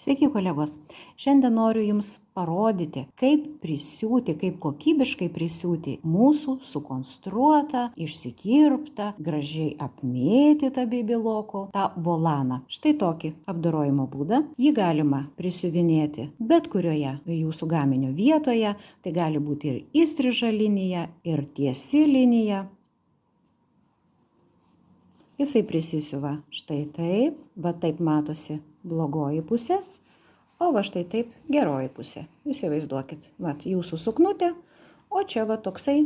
Sveiki kolegos, šiandien noriu Jums parodyti, kaip prisiūti, kaip kokybiškai prisiūti mūsų sukonstruotą, išsikirptą, gražiai apmėtytą beibiloko tą volaną. Štai tokį apdorojimo būdą. Jį galima prisiuvinėti bet kurioje jūsų gaminio vietoje, tai gali būti ir įstriža linija, ir tiesi linija. Jisai prisisiuva štai taip, va taip matosi blogoji pusė, o va štai taip geroji pusė. Įsivaizduokit, va jūsų suknutė, o čia va toksai,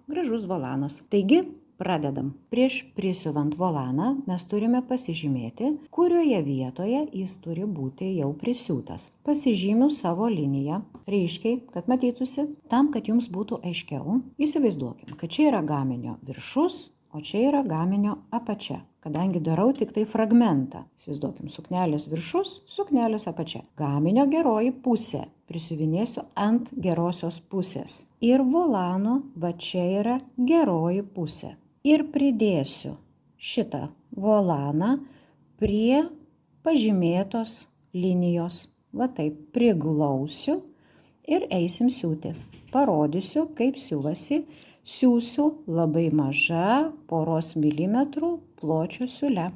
gražus volanas. Taigi, pradedam. Prieš prisiuvant volaną mes turime pasižymėti, kurioje vietoje jis turi būti jau prisiūtas. Pasižymiu savo liniją, ryškiai, kad matytųsi, tam, kad jums būtų aiškiau. Įsivaizduokim, kad čia yra gaminio viršus, o čia yra gaminio apačia. Kadangi darau tik tai fragmentą. Įsivaizduokim, suknelės viršus, suknelės apačia. Gaminio geroji pusė. Prisiuvinėsiu ant gerosios pusės. Ir volano va čia yra geroji pusė. Ir pridėsiu šitą volaną prie pažymėtos linijos. Va taip priglausiu ir eisim siūti. Parodysiu, kaip siuvasi. Siūsiu labai maža poros milimetrų pločio siūle.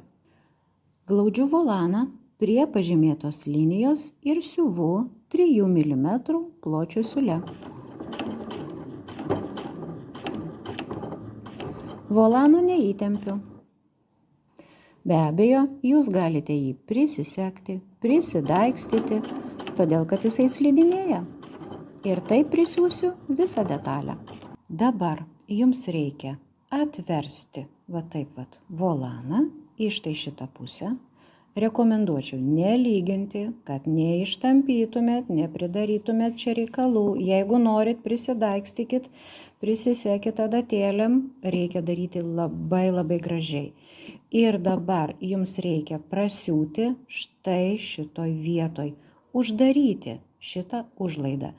Glaudžiu volaną prie pažymėtos linijos ir siuvu 3 mm pločio siūle. Volano neįtempiu. Be abejo, jūs galite jį prisisegti, prisidaikstyti, todėl kad jisai slidinėja. Ir taip prisiūsiu visą detalę. Dabar jums reikia atversti va taip vat volaną į štai šitą pusę. Rekomenduočiau nelyginti, kad neištampytumėt, nepridarytumėt čia reikalų. Jeigu norit, prisidaikstykit, prisisekit adatėlėm, reikia daryti labai gražiai. Ir dabar jums reikia prasiūti štai šitoj vietoj, uždaryti šitą užlaidą.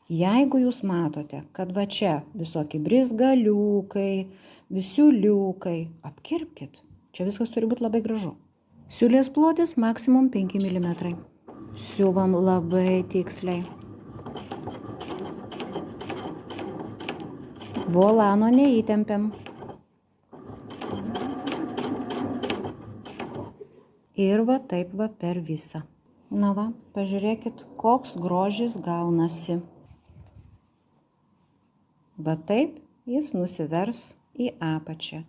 Jeigu jūs matote, kad va čia visokie brizgaliukai, visiuliukai, apkirpkit. Čia viskas turi būti labai gražu. Siūlės plotis maksimum 5 mm. Siuvam labai tiksliai. Volano neįtempiam. Ir va taip va per visą. Na va, pažiūrėkit, koks grožis gaunasi. Va taip jis nusivers į apačią.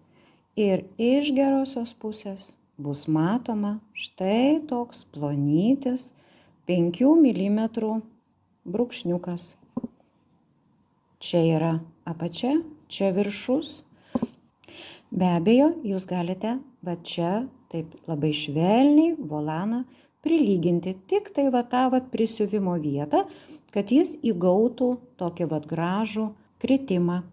Ir iš gerosios pusės bus matoma štai toks plonytis 5 mm brūkšniukas. Čia yra apačia, čia viršus. Be abejo, jūs galite va čia taip labai švelniai volaną prilyginti tik tai va tą va prisiuvimo vietą, kad jis įgautų tokį va gražų kritimą.